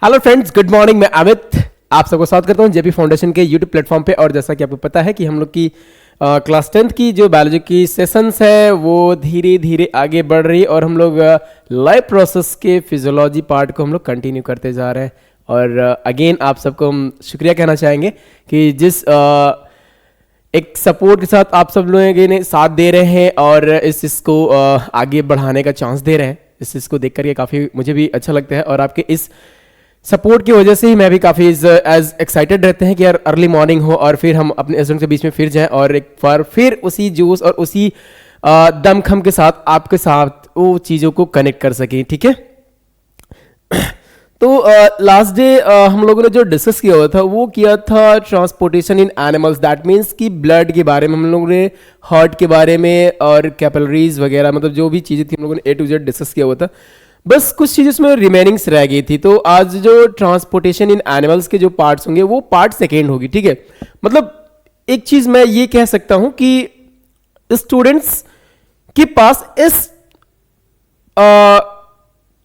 Hello friends, good morning. मैं अमित आप सबको स्वागत करता हूँ जेपी फाउंडेशन के यूट्यूब प्लेटफॉर्म पे। और जैसा कि आपको पता है कि हम लोग की क्लास 10th की जो बायोलॉजी की सेशंस है वो धीरे धीरे आगे बढ़ रही है और हम लोग लाइफ प्रोसेस के फिजियोलॉजी पार्ट को हम लोग कंटिन्यू करते जा रहे हैं। और अगेन आप सबको हम शुक्रिया कहना चाहेंगे कि जिस एक सपोर्ट के साथ आप सब लोग ने साथ दे रहे हैं और इस चीज़ को आगे बढ़ाने का चांस दे रहे हैं। इस चीज़ को देख करके काफ़ी मुझे भी अच्छा लगता है और आपके इस सपोर्ट की वजह से ही मैं भी काफ़ी एज एक्साइटेड रहते हैं कि यार अर्ली मॉर्निंग हो और फिर हम अपने स्टूडेंट के बीच में फिर जाएं और एक बार फिर उसी जोश और उसी दमखम के साथ आपके साथ वो चीज़ों को कनेक्ट कर सकें। ठीक है। तो लास्ट डे हम लोगों ने जो डिस्कस किया हुआ था वो किया था transportation in animals. That means कि ब्लड के बारे में हम लोगों ने, हार्ट के बारे में और कैपिलरीज वगैरह, मतलब जो भी चीज़ें थी हम लोगों ने A to Z डिस्कस किया हुआ था। बस कुछ चीज़ उसमें रिमेनिंग्स रह गई थी। तो आज जो ट्रांसपोर्टेशन इन एनिमल्स के जो पार्ट्स होंगे वो पार्ट सेकेंड होगी। ठीक है। मतलब एक चीज़ मैं ये कह सकता हूँ कि स्टूडेंट्स के पास इस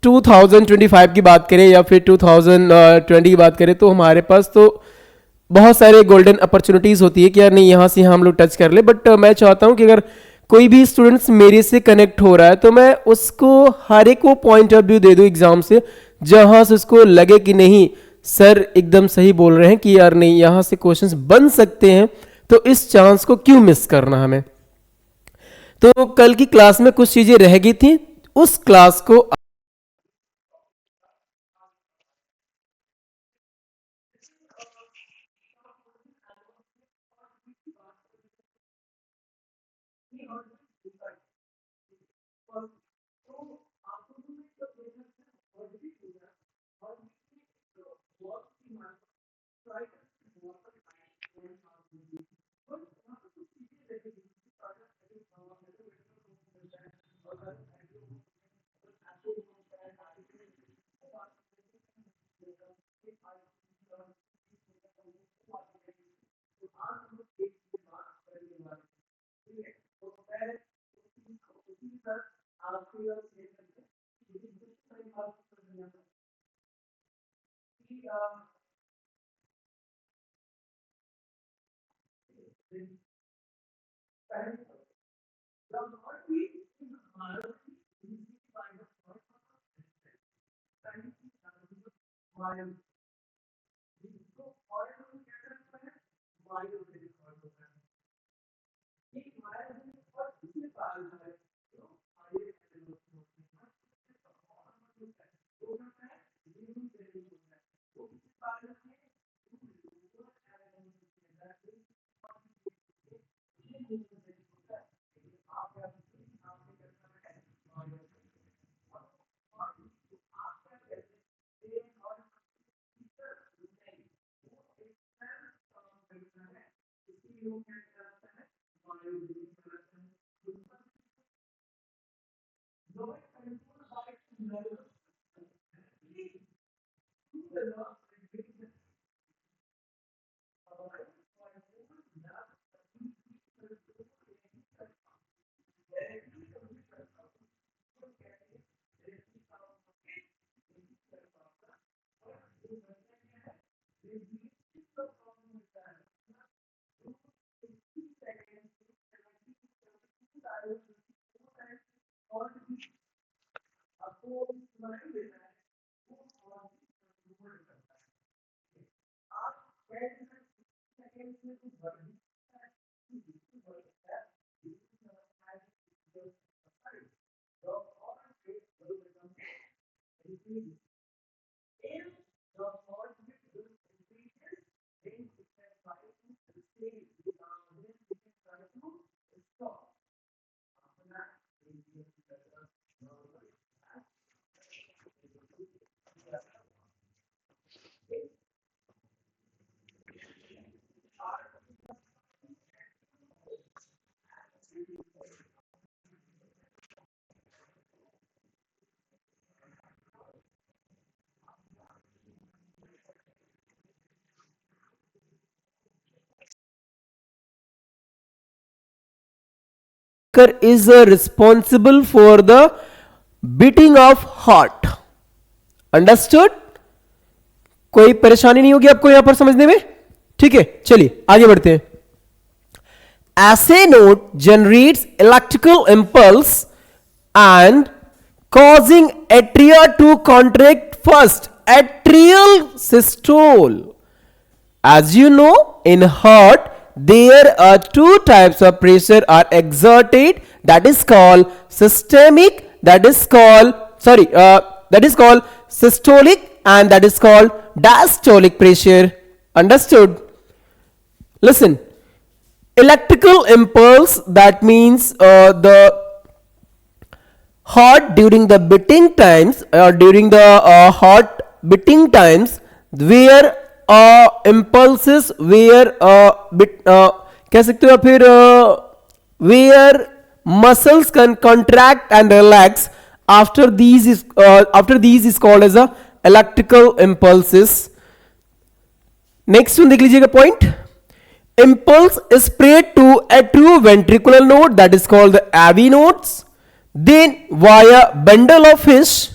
2025 की बात करें या फिर 2020 की बात करें तो हमारे पास तो बहुत सारे गोल्डन अपॉर्चुनिटीज होती है कि यार नहीं यहाँ से हम लोग टच कर ले। बट मैं चाहता हूँ कि अगर कोई भी स्टूडेंट्स मेरे से कनेक्ट हो रहा है तो मैं उसको हर एक वो पॉइंट ऑफ व्यू दे दूँ एग्जाम से जहाँ से उसको लगे कि नहीं सर एकदम सही बोल रहे हैं कि यार नहीं यहाँ से क्वेश्चंस बन सकते हैं, तो इस चांस को क्यों मिस करना हमें। तो कल की क्लास में कुछ चीजें रह गई थी, उस क्लास को is responsible for the beating of heart. Understood? कोई परेशानी नहीं होगी आपको यहां पर समझने में? ठीक है, चलिए आगे बढ़ते हैं। ऐसे node generates electrical impulse and causing atria to contract first, atrial systole. As you know, in heart there are two types of pressure are exerted, that is called systemic, that is called systolic, and that is called diastolic pressure. Understood? Listen, electrical impulse, that means the heart during the beating times or during the heart beating times where impulses where कह सकते हो फिर where muscles can contract and relax after these is called as a electrical impulses. Next one देख लीजिएगा point. Impulse is spread to atrioventricular node, that is called the AV nodes, then via bundle of fish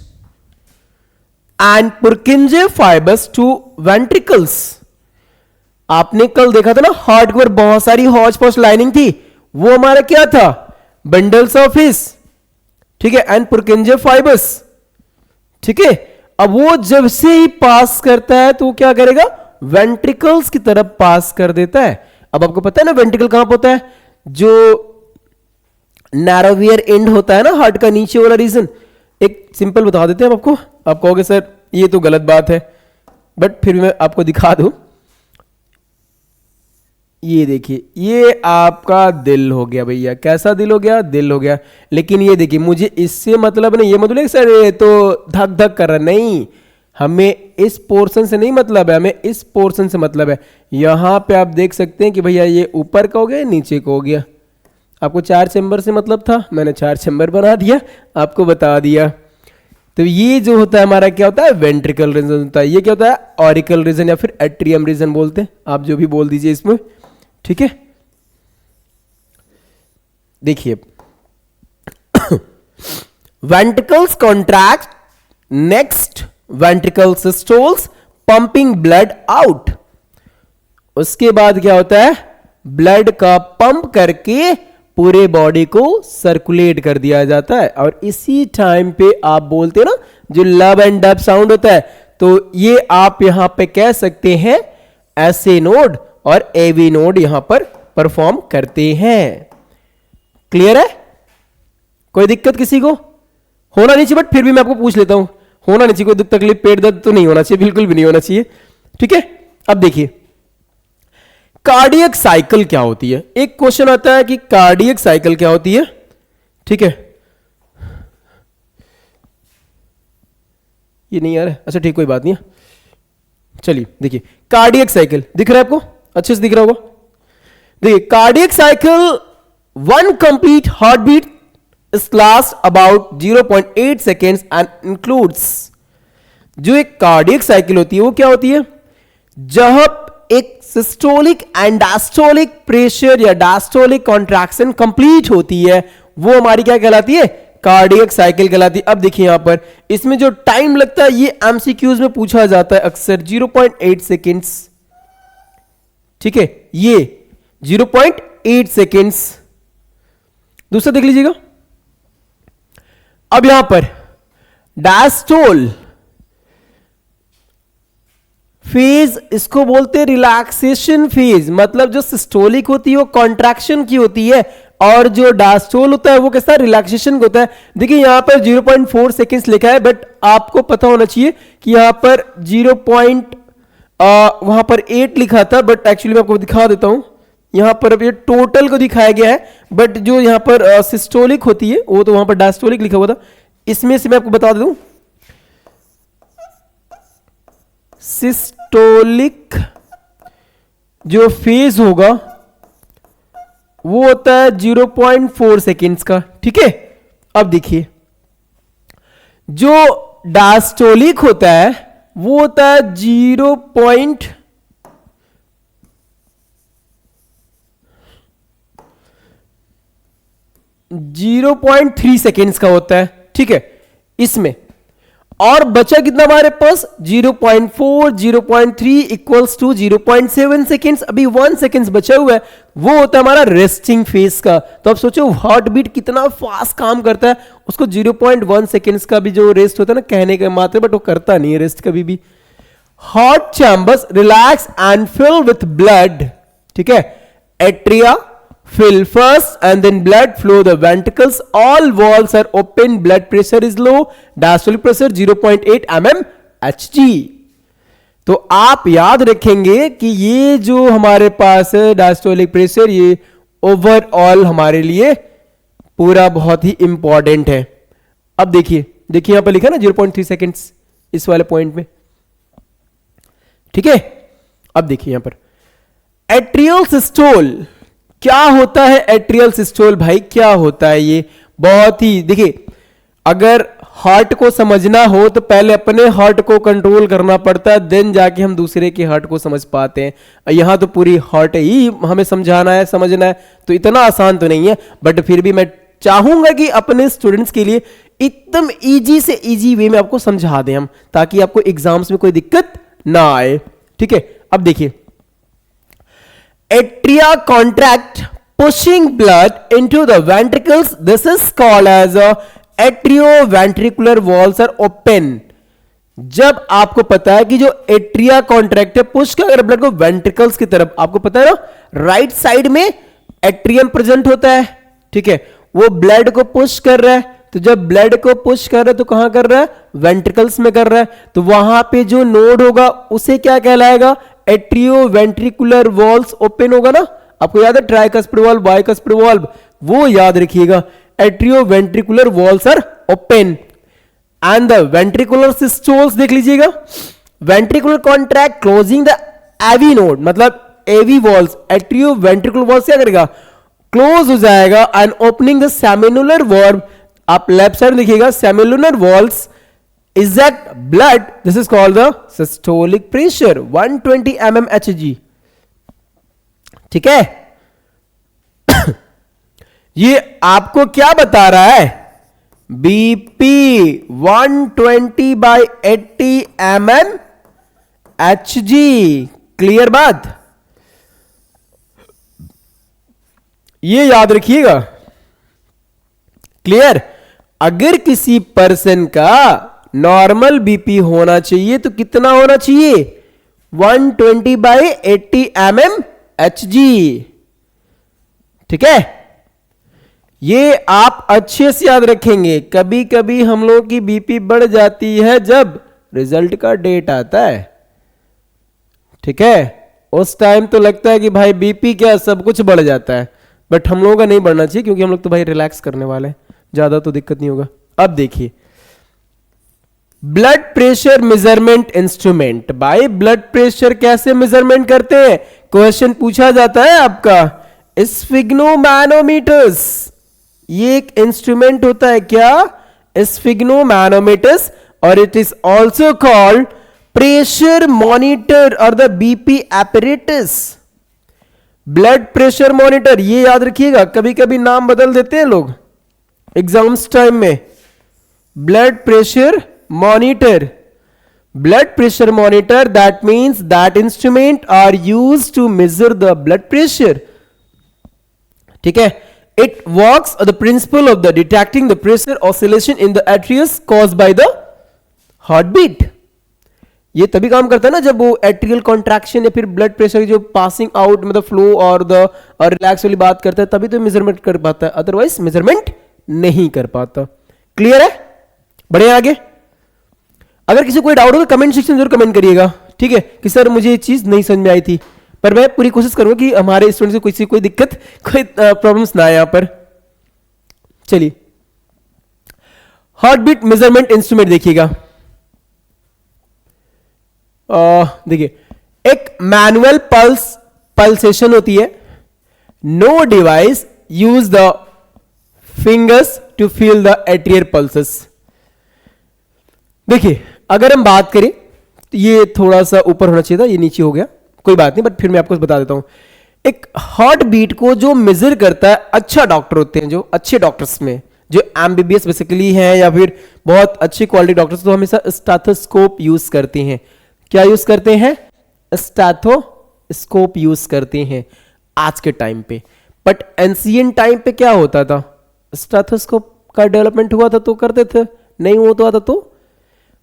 and Purkinje fibers to ventricles. आपने कल देखा था ना heart पर बहुत सारी हॉच पॉच लाइनिंग थी, वो हमारा क्या था? बंडल्स ऑफ फिश, ठीक है, एंड पुरकिंजे फाइबर्स, ठीक है। अब वो जब से ही पास करता है तो क्या करेगा? वेंट्रिकल्स की तरफ पास कर देता है। अब आपको पता है ना वेंट्रिकल कहां पर होता है? जो नैरोवियर एंड होता है ना हार्ट का, नीचे वाला रीजन। एक सिंपल बता देते हैं आपको, आप कहोगे सर ये तो गलत बात है, बट फिर मैं आपको दिखा दूं। ये देखिए, ये आपका दिल हो गया भैया। कैसा दिल हो गया? दिल हो गया। लेकिन ये देखिए, मुझे इससे मतलब नहीं, ये मतलब सर ये तो धक धक कर रहा, नहीं, हमें इस पोर्शन से नहीं मतलब है, हमें इस पोर्शन से मतलब है। यहां पे आप देख सकते हैं कि भैया ये ऊपर का हो गया, नीचे का हो गया। आपको 4 चैम्बर से मतलब था, मैंने 4 चैम्बर बना दिया, आपको बता दिया। तो ये जो होता है हमारा क्या होता है? वेंट्रिकल रीजन होता है। ये क्या होता है? ऑरिकल रीजन या फिर एट्रियम रीजन बोलते हैं, आप जो भी बोल दीजिए इसमें, ठीक है। देखिए, ventricles contract, next ventricle systoles pumping blood out. उसके बाद क्या होता है? ब्लड का पंप करके पूरे बॉडी को सर्कुलेट कर दिया जाता है। और इसी टाइम पे आप बोलते हैं ना जो लव एंड डब साउंड होता है, तो ये आप यहां पे कह सकते हैं ऐसे नोड और एवी नोड यहां पर परफॉर्म करते हैं। क्लियर है? कोई दिक्कत किसी को? होना नहीं चाहिए, बट फिर भी मैं आपको पूछ लेता हूं, होना नहीं चाहिए, कोई दुख तकलीफ पेट दर्द तो नहीं होना चाहिए, बिल्कुल भी नहीं होना चाहिए, ठीक है। अब देखिए, कार्डियक साइकिल क्या होती है? एक क्वेश्चन आता है कि कार्डियक साइकिल क्या होती है, ठीक है। ये नहीं आ रहा है, अच्छा ठीक, कोई बात नहीं है। चलिए देखिए, कार्डियक साइकिल दिख रहा है आपको? अच्छे से दिख रहा होगा। देखिए, cardiac cycle, one complete heart beat last about 0.8 seconds and includes. जो एक कार्डियक साइकिल होती है वो क्या होती है? जब एक सिस्टोलिक एंड डायस्टोलिक प्रेशर या डायस्टोलिक कॉन्ट्रैक्शन कंप्लीट होती है, वो हमारी क्या कहलाती है? कार्डियक साइकिल कहलाती है। अब देखिए यहां पर इसमें जो टाइम लगता है, ये एमसीक्यूज में पूछा जाता है अक्सर, 0.8 सेकेंड्स, ठीक है, ये 0.8 सेकेंड्स। दूसरा देख लीजिएगा, अब यहां पर डायस्टोल फेज, इसको बोलते हैं रिलैक्सेशन फेज, मतलब जो सिस्टोलिक होती है वो कॉन्ट्रैक्शन की होती है, और जो डायस्टोल होता है वो कैसा? रिलैक्सेशन का होता है। देखिए यहां पर 0.4 सेकेंड्स लिखा है, बट आपको पता होना चाहिए कि यहां पर वहां पर 8 लिखा था, बट एक्चुअली मैं आपको दिखा देता हूं। यहां पर अब ये टोटल को दिखाया गया है, बट जो यहां पर सिस्टोलिक होती है वो तो वहां पर डायस्टोलिक लिखा हुआ था। इसमें से मैं आपको बता दूं, सिस्टोलिक जो फेज होगा वो होता है 0.4 सेकेंड्स का, ठीक है। अब देखिए, जो डायस्टोलिक होता है वो होता है 0.3 सेकेंड्स का होता है, ठीक है, इसमें। और बचा कितना हमारे पास 0.4 0.3 इक्वल्स टू 0.7 सेकेंड्स। अभी 1 सेकेंड्स बचा हुआ है, वो होता है हमारा रेस्टिंग फेज का। तो अब सोचो हार्ट बीट कितना फास्ट काम करता है, उसको 0.1 सेकेंड्स का भी जो रेस्ट होता है ना कहने के मात्र, बट वो करता नहीं है रेस्ट कभी भी। Heart chambers relax and fill with blood, ठीक है। Atria fill first and then blood flow the ventricles, all walls are open, blood pressure is low, diastolic pressure 0.8 mm Hg। तो आप याद रखेंगे कि ये जो हमारे पास है डायस्टोलिक प्रेशर, ये ओवरऑल हमारे लिए पूरा बहुत ही इंपॉर्टेंट है। अब देखिए यहां पर लिखा ना 0.3 सेकेंड्स इस वाले पॉइंट में, ठीक है। अब देखिए यहां पर एट्रियल सिस्टोल, क्या होता है एट्रियल सिस्टोल भाई, क्या होता है ये? बहुत ही देखिए, अगर हार्ट को समझना हो तो पहले अपने हार्ट को कंट्रोल करना पड़ता है, देन जाके हम दूसरे के हार्ट को समझ पाते हैं। यहां तो पूरी हार्ट ही हमें समझाना है, समझना है, तो इतना आसान तो नहीं है, बट फिर भी मैं चाहूंगा कि अपने स्टूडेंट्स के लिए एकदम इजी से इजी वे में आपको समझा दें हम, ताकि आपको एग्जाम्स में कोई दिक्कत ना आए, ठीक है। अब देखिए atria contract pushing blood into the ventricles, this is called as a atrioventricular walls are open। जब आपको पता है कि जो एट्रिया कॉन्ट्रैक्ट है, पुश कर अगर ब्लड को वेंट्रिकल्स की तरफ, आपको पता है ना राइट साइड में एट्रियम प्रेजेंट होता है, ठीक है, वो ब्लड को पुश कर रहा है। तो जब ब्लड को पुश कर रहा है तो कहां कर रहा है? वेंट्रिकल्स में कर रहा है। तो वहां पे जो नोड होगा उसे क्या कहलाएगा? एट्रियोवेंट्रिकुलर वॉल्स ओपन होगा ना। आपको याद है ट्राइकस्पिड वाल्व, बाइकस्पिड वाल्व, वो याद रखिएगा। Atrioventricular valves are open and the ventricular systoles देख लीजिएगा। Ventricular contract closing the AV node, मतलब एवी वॉल्स, एट्रियोवेंट्रिकुलर वॉल्स क्या करेगा? क्लोज हो जाएगा एंड ओपनिंग द सेमिनुलर वॉल्व। आप लेफ्ट साइड लिखिएगा सेमिनुलर walls eject blood, this is called the systolic pressure 120 mm Hg, ठीक है। ये आपको क्या बता रहा है? बीपी 120/80 mm Hg, क्लियर बात? ये याद रखिएगा, क्लियर। अगर किसी पर्सन का नॉर्मल बीपी होना चाहिए तो कितना होना चाहिए? 120/80 mm Hg, ठीक है। ये आप अच्छे से याद रखेंगे। कभी कभी हम लोगों की बीपी बढ़ जाती है जब रिजल्ट का डेट आता है, ठीक है। उस टाइम तो लगता है कि भाई बीपी क्या, सब कुछ बढ़ जाता है, बट हम लोगों का नहीं बढ़ना चाहिए, क्योंकि हम लोग तो भाई रिलैक्स करने वाले हैं, ज्यादा तो दिक्कत नहीं होगा। अब देखिए ब्लड प्रेशर मेजरमेंट इंस्ट्रूमेंट। भाई ब्लड प्रेशर कैसे मेजरमेंट करते हैं? क्वेश्चन पूछा जाता है आपका। स्फिग्नोमैनोमीटर्स, ये एक इंस्ट्रूमेंट होता है क्या? स्फिग्नोमैनोमीटर्स, और it is also called pressure monitor और the BP apparatus. Blood pressure monitor, ये याद रखिएगा, कभी कभी नाम बदल देते हैं लोग एग्जाम्स टाइम में। Blood pressure monitor, blood pressure monitor, that means that instrument are used to measure the blood pressure, ठीक है। it works on the principle of the detecting the pressure oscillation in the arteries caused by the heartbeat। ये तभी काम करता है ना जब वो एट्रियल कॉन्ट्रैक्शन या फिर ब्लड प्रेशर जो पासिंग आउट मतलब फ्लो और द रिलैक्स वाली बात करता है, तभी तो मेजरमेंट कर पाता है, अदरवाइज मेजरमेंट नहीं कर पाता। क्लियर है? बढ़े आगे। अगर किसी को कोई डाउट हो तो कमेंट सेक्शन जरूर कमेंट करिएगा, ठीक है, कि सर मुझे ये चीज नहीं समझ में आई थी, पर मैं पूरी कोशिश करूंगा कि हमारे स्टूडेंट्स को किसी कोई दिक्कत, कोई प्रॉब्लम्स ना आए यहां पर। चलिए हार्ट बीट मेजरमेंट इंस्ट्रूमेंट देखिएगा। देखिए एक मैनुअल पल्सेशन होती है। No device use the fingers to feel the atrial pulses. देखिए अगर हम बात करें तो ये थोड़ा सा ऊपर होना चाहिए था, ये नीचे हो गया, कोई बात नहीं, बट फिर मैं आपको बता देता हूं। एक हार्ट बीट को जो मेजर करता है, अच्छा डॉक्टर होते हैं जो अच्छे डॉक्टर्स में जो एमबीबीएस बेसिकली है या फिर बहुत अच्छी क्वालिटी डॉक्टर्स तो हमेशा स्टेथोस्कोप यूज करते हैं। क्या यूज करते हैं? स्टेथोस्कोप यूज करते हैं आज के टाइम पे। बट एंशिएंट टाइम पे क्या होता था? स्टेथोस्कोप का डेवलपमेंट हुआ था तो करते थे, नहीं होता था तो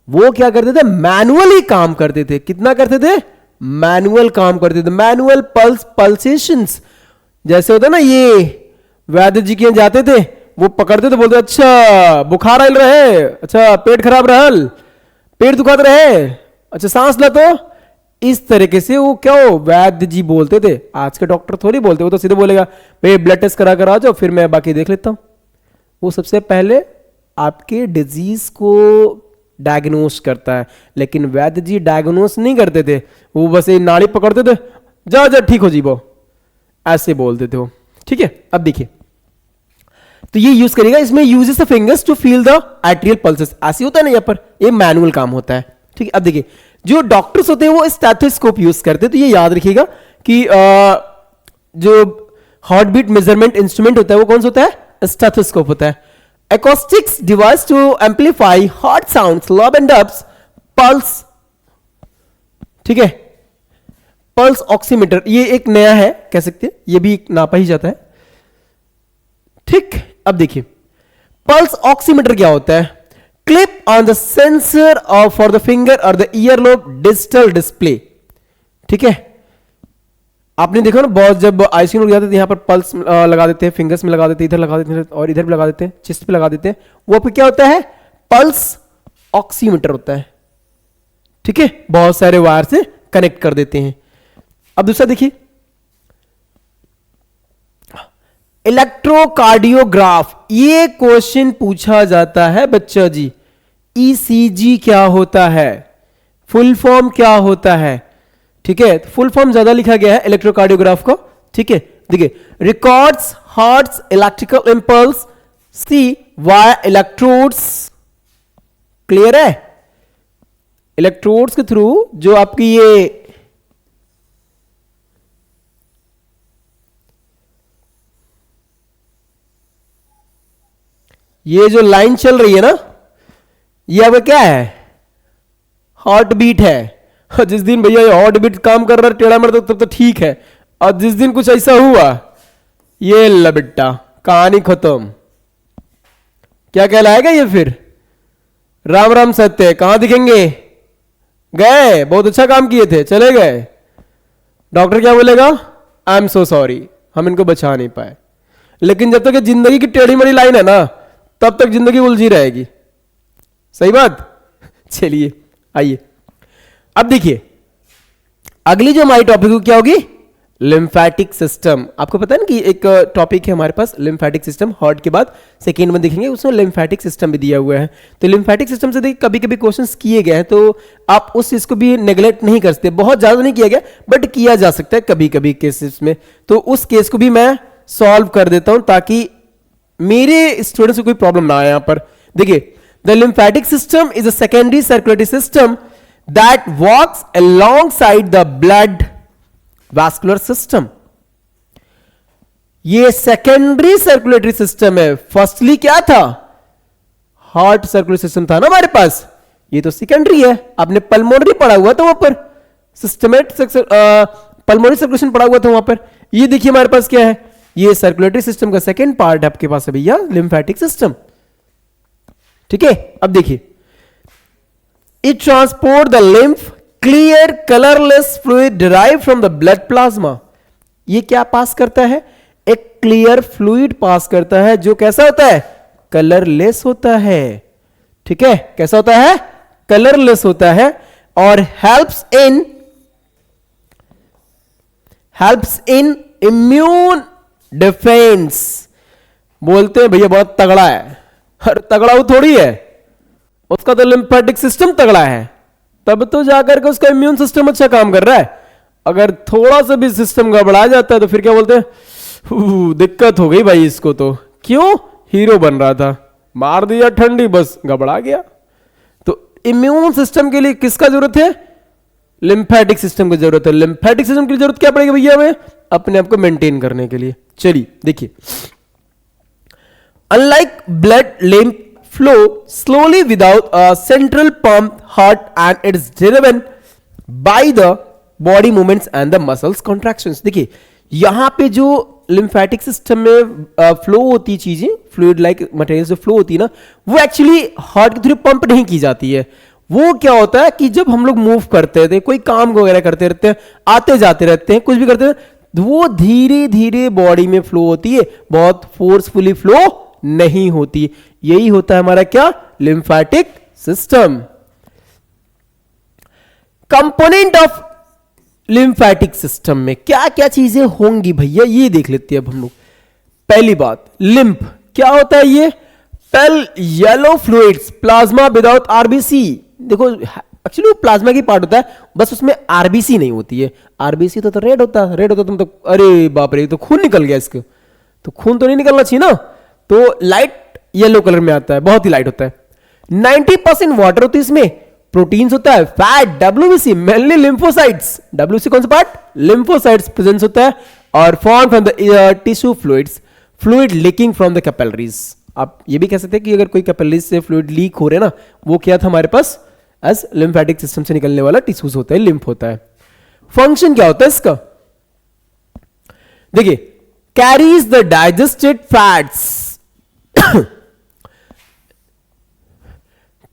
वो क्या करते थे? मैनुअली काम करते थे। कितना करते थे? मैनुअल काम करते थे। मैनुअल पल्सेशंस जैसे होता ना, ये वैद्य जी के जाते थे, वो पकड़ते थे, बोलते अच्छा बुखार आयल रहे, अच्छा पेट खराब रहल, पेट दुखात रहे, अच्छा सांस ला, तो इस तरीके से वो क्या हो वैद्य जी बोलते थे। आज के डॉक्टर थोड़ी बोलते, वो तो सीधे बोलेगा भाई ब्लड टेस्ट करा कर आ जाओ, फिर मैं बाकी देख लेता हूं। वो सबसे पहले आपके डिजीज को डायग्नोस करता है, लेकिन वैद्य जी डायग्नोस नहीं करते थे, वो बस ये नाड़ी पकड़ते थे, जा जा ठीक हो जीवो, ऐसे बोलते थे वो। ठीक है, अब देखिए तो ये यूज करेगा, इसमें uses the fingers to feel the arterial pulses, ऐसे होता है ना, यहाँ पर ये मैनुअल काम होता है। ठीक है, अब देखिए जो डॉक्टर्स होते हैं वो स्टेथोस्कोप यूज करते हैं, तो ये याद रखिएगा कि जो हार्ट बीट मेजरमेंट इंस्ट्रूमेंट होता है वो कौन सा होता है? स्टेथोस्कोप होता है। Acoustics device to amplify heart sounds, lob and dubs, pulse, ठीक है, पल्स ऑक्सीमीटर, ये एक नया है कह सकते हैं, ये भी नापा ही जाता है। ठीक, अब देखिए पल्स ऑक्सीमीटर क्या होता है? क्लिप ऑन द सेंसर और फॉर द फिंगर और द ईयरलोब डिजिटल डिस्प्ले। ठीक है, आपने देखा ना बहुत, जब आईसीयू में जाते थे यहाँ पर पल्स लगा देते हैं, फिंगर्स में लगा देते हैं, इधर लगा देते हैं और इधर भी लगा देते हैं, चेस्ट पे लगा देते हैं, वो पे क्या होता है? पल्स ऑक्सीमीटर होता है। ठीक है, बहुत सारे वायर से कनेक्ट कर देते हैं। अब दूसरा देखिए इलेक्ट्रोकार्डियोग्राफ, ये क्वेश्चन पूछा जाता है बच्चा जी। ईसीजी क्या होता है? फुल फॉर्म क्या होता है? ठीक है, फुल फॉर्म ज्यादा लिखा गया है इलेक्ट्रोकार्डियोग्राफ को। ठीक है, देखिए रिकॉर्ड्स हार्ट्स इलेक्ट्रिकल इंपल्स सी वाया इलेक्ट्रोड्स। क्लियर है? इलेक्ट्रोड्स के थ्रू जो आपकी ये जो लाइन चल रही है ना, ये अब क्या है? हार्ट बीट है। जिस दिन भैया ये हार्ट बीट काम कर रहा है टेढ़ा मेढ़ा तब तो ठीक है, और जिस दिन कुछ ऐसा हुआ, ये लबिट्टा कहानी खत्म। क्या कहलाएगा ये फिर? राम राम सत्य, कहां दिखेंगे? गए, बहुत अच्छा काम किए थे, चले गए। डॉक्टर क्या बोलेगा? आई एम सो सॉरी, हम इनको बचा नहीं पाए। लेकिन जब तक ये जिंदगी की टेढ़ी मेढ़ी लाइन है ना, तब तक जिंदगी उलझी रहेगी। सही बात। चलिए आइए अब देखिए अगली जो हमारी टॉपिक क्या होगी? Lymphatic system. आपको पता है ना कि एक टॉपिक है हमारे पास लिम्फेटिक सिस्टम, हार्ट के बाद सेकेंड में देखेंगे, उसमें लिम्फेटिक सिस्टम भी दिया हुआ है। तो लिम्फेटिक सिस्टम से देखिए कभी कभी क्वेश्चंस किए गए हैं, तो आप उस चीज को भी नेग्लेक्ट नहीं कर सकते। बहुत ज्यादा नहीं किया गया बट किया जा सकता है कभी कभी केसेस में, तो उस केस को भी मैं सॉल्व कर देता हूं ताकि मेरे स्टूडेंट्स को कोई प्रॉब्लम ना आए। यहां पर देखिए the lymphatic system is a secondary circulatory system that walks alongside the blood vascular system। ये सेकेंडरी सर्कुलेटरी सिस्टम है। फर्स्टली क्या था? हार्ट सर्कुलेटरी सिस्टम था ना हमारे पास, ये तो सेकेंडरी है। आपने पल्मोनरी पढ़ा हुआ था वहां पर, सिस्टमेटिक पल्मोनरी सर्कुलेशन पढ़ा हुआ था वहां पर। ये देखिए हमारे पास क्या है, ये सर्कुलेटरी सिस्टम का सेकेंड पार्ट आपके पास है भैया, लिम्फेटिक सिस्टम। ठीक है, अब देखिए it transport the lymph clear colorless fluid derived from the blood plasma। ये क्या पास करता है? एक क्लियर फ्लूइड पास करता है जो कैसा होता है? कलरलेस होता है। ठीक है, कैसा होता है? कलरलेस होता है और हेल्प्स इन इम्यून डिफेंस। बोलते हैं भैया बहुत तगड़ा है, हर तगड़ा वो थोड़ी है, उसका तो लिम्फेटिक सिस्टम तगड़ा है, तब तो जाकर के उसका इम्यून सिस्टम अच्छा काम कर रहा है। अगर थोड़ा सा भी सिस्टम गड़बड़ा जाता है तो फिर क्या बोलते हैं? दिक्कत हो गई भाई इसको। तो क्यों? हीरो बन रहा था, मार दिया ठंडी, बस गड़बड़ा गया। तो इम्यून सिस्टम के लिए किसका जरूरत है? लिम्फेटिक सिस्टम की जरूरत है। लिम्फेटिक सिस्टम की जरूरत क्या पड़ेगी भैया हमें? अपने आप को मेंटेन करने के लिए। चलिए देखिए Unlike blood lymph flow slowly without a central pump heart and it is driven by the body movements and the muscles contractions. देखिए यहां पे जो लिम्फेटिक सिस्टम में फ्लो होती चीजें, फ्लूइड लाइक मटेरियल जो फ्लो होती है ना, वो एक्चुअली हार्ट के थ्रू पंप नहीं की जाती है. वो क्या होता है कि जब हम लोग मूव करते थे, कोई काम वगैरह करते रहते हैं, आते जाते रहते हैं, कुछ भी करते हैं, वो धीरे धीरे बॉडी में फ्लो होती है, बहुत फोर्सफुली फ्लो नहीं होती. यही होता है हमारा क्या, lymphatic system. Component of lymphatic system में क्या क्या चीजें होंगी भैया, ये देख लेते हैं अब हम लोग. पहली बात, लिम्फ क्या होता है, ये pale yellow fluids, plasma without RBC. देखो एक्चुअली वो प्लाज्मा की पार्ट होता है, बस उसमें आरबीसी नहीं होती है. आरबीसी तो रेड होता है, रेड होता तुम तो अरे बाप रे, तो खून निकल गया इसको, तो खून तो नहीं निकलना चाहिए ना, तो लाइट येलो कलर में आता है, बहुत ही लाइट होता है. 90% वाटर होती है इसमें, प्रोटीन्स होता है, fat, WBC, mainly lymphocytes. WBC कौन सा पार्ट, लिम्फोसाइट्स प्रेजेंस होता है, और form from the tissue fluids, fluid leaking from the capillaries. आप ये भी कह सकते हैं कि अगर कोई कैपिलरीज से फ्लूइड लीक हो रहे ना, वो क्या था हमारे पास, एज लिम्फेटिक सिस्टम से निकलने वाला टिश्यूज होता है, लिम्फ होता है. फंक्शन क्या होता है इसका, देखिए, carries the digested fats,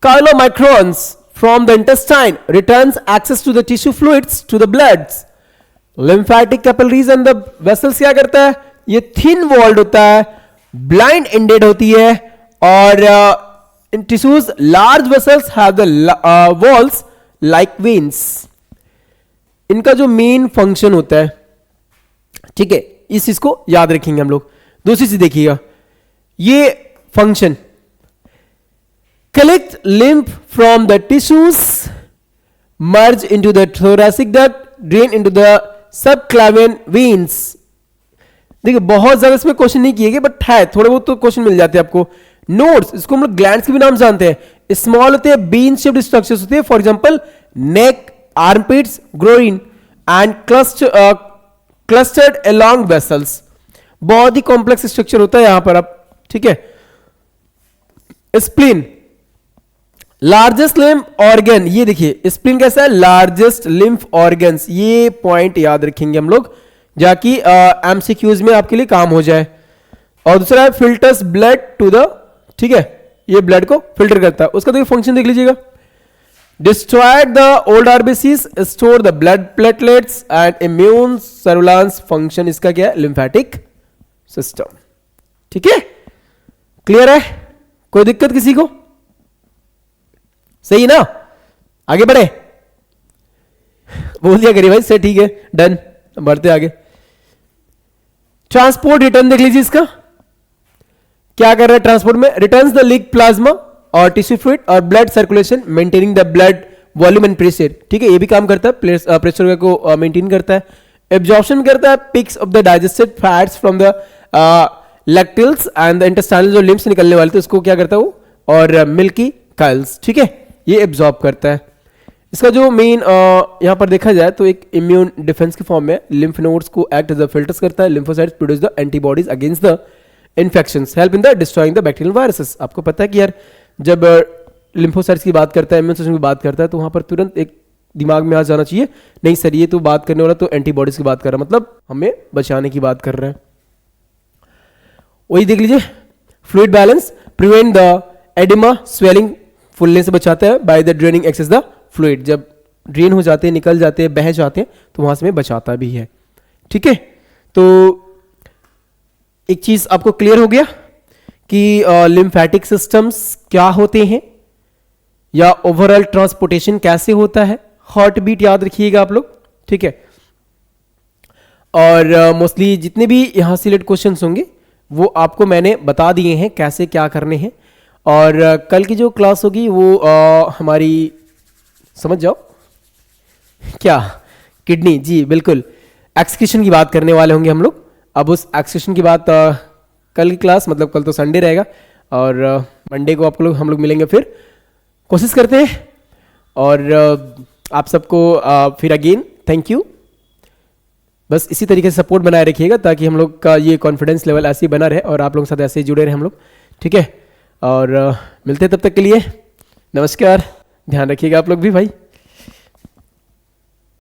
chylomicrons from the intestine, returns access to the tissue fluids to the bloods. Lymphatic capillaries and the vessels क्या करता है, ये thin walled होता है, blind ended होती है, और in tissues large vessels have the walls like veins. इनका जो मेन फंक्शन होता है, ठीक है, इस चीज को याद रखेंगे हम लोग. दूसरी चीज देखिएगा, ये function, collect lymph from the tissues, merge into the thoracic duct, drain into the subclavian veins. देखिए बहुत ज्यादा इसमें क्वेश्चन नहीं किए गए, बट है थोड़े बहुत तो क्वेश्चन मिल जाते हैं आपको. नोड्स, इसको हम लोग ग्लैंड्स के भी नाम जानते हैं, स्मॉल होते हैं, बीन शेप्ड स्ट्रक्चर्स होते हैं, for example neck, armpits, groin, and clustered along vessels. बहुत ही कॉम्प्लेक्स स्ट्रक्चर होता है यहां पर आप, ठीक है. स्प्लीन, लार्जेस्ट लिम्फ ऑर्गन, ये देखिए स्प्लीन कैसा है, लार्जेस्ट लिम्फ ऑर्गन्स. ये पॉइंट याद रखेंगे हम लोग, जाकि एमसीक्यूज में आपके लिए काम हो जाए. और दूसरा है फिल्टर्स ब्लड टू द, ठीक है, ये ब्लड को फिल्टर करता है. उसका देखिए फंक्शन देख लीजिएगा, destroyed the old RBCs, store the blood platelets and immune surveillance. Function इसका क्या है, लिम्फेटिक सिस्टम. ठीक है, क्लियर है, कोई दिक्कत किसी को, सही ना, आगे बढ़े, बोल दिया करिए भाई, से ठीक है, डन, बढ़ते आगे. ट्रांसपोर्ट रिटर्न देख लीजिए, इसका क्या कर रहा है ट्रांसपोर्ट में, रिटर्न्स द लीक प्लाज्मा और टिश्यू फ्लूइड और blood circulation, maintaining the blood volume and pressure. ठीक है, ये भी काम करता है, प्रेशर को मेंटेन करता है. एब्जॉर्प्शन करता है, picks off the digested fats from the lacteals and the intestinal, जो लिम्फ से निकलने वाले थे उसको क्या करता है वो, और मिल्की काइल्स. ठीक है, ये एब्जॉर्ब करता है. इसका जो मेन यहां पर देखा जाए तो एक इम्यून डिफेंस के फॉर्म में लिम्फ नोड्स को एक्ट एज अ फिल्टर्स करता है. Lymphocytes produce the antibodies against the infections, help in the destroying the bacterial viruses. आपको पता है कि यार जब लिम्फोसाइट्स की बात करता है, इम्यून सिस्टम की बात करता है, तो वहां पर तुरंत एक दिमाग में आ जाना चाहिए, नहीं सर ये तो बात करने वाला तो एंटीबॉडीज की बात कर रहा है, मतलब हमें बचाने की बात कर रहे हैं. वही देख लीजिए, fluid balance, prevent the edema, swelling, फुलने से बचाता है, by the draining excess the fluid. जब ड्रेन हो जाते हैं, निकल जाते हैं, बह जाते हैं, तो वहां से में बचाता भी है. ठीक है, तो एक चीज आपको क्लियर हो गया कि लिम्फेटिक सिस्टम्स क्या होते हैं, या ओवरऑल ट्रांसपोर्टेशन कैसे होता है. हार्ट बीट याद रखिएगा आप लोग, ठीक है. और मोस्टली जितने भी यहां से रिलेटेड क्वेश्चंस होंगे वो आपको मैंने बता दिए हैं कैसे क्या करने हैं. और कल की जो क्लास होगी वो हमारी, समझ जाओ क्या, किडनी, जी बिल्कुल, एक्सक्रीशन की बात करने वाले होंगे हम लोग. अब उस एक्सक्रीशन की बात कल की क्लास, मतलब कल तो संडे रहेगा, और मंडे को हम लोग मिलेंगे. फिर कोशिश करते हैं, और आप सबको फिर अगेन थैंक यू. बस इसी तरीके से सपोर्ट बनाए रखिएगा ताकि हम लोग का ये कॉन्फिडेंस लेवल ऐसे ही बना रहे और आप लोगों के साथ ऐसे ही जुड़े रहे हम लोग. ठीक है। और मिलते हैं तब तक के लिए, नमस्कार, ध्यान रखिएगा आप लोग भी भाई।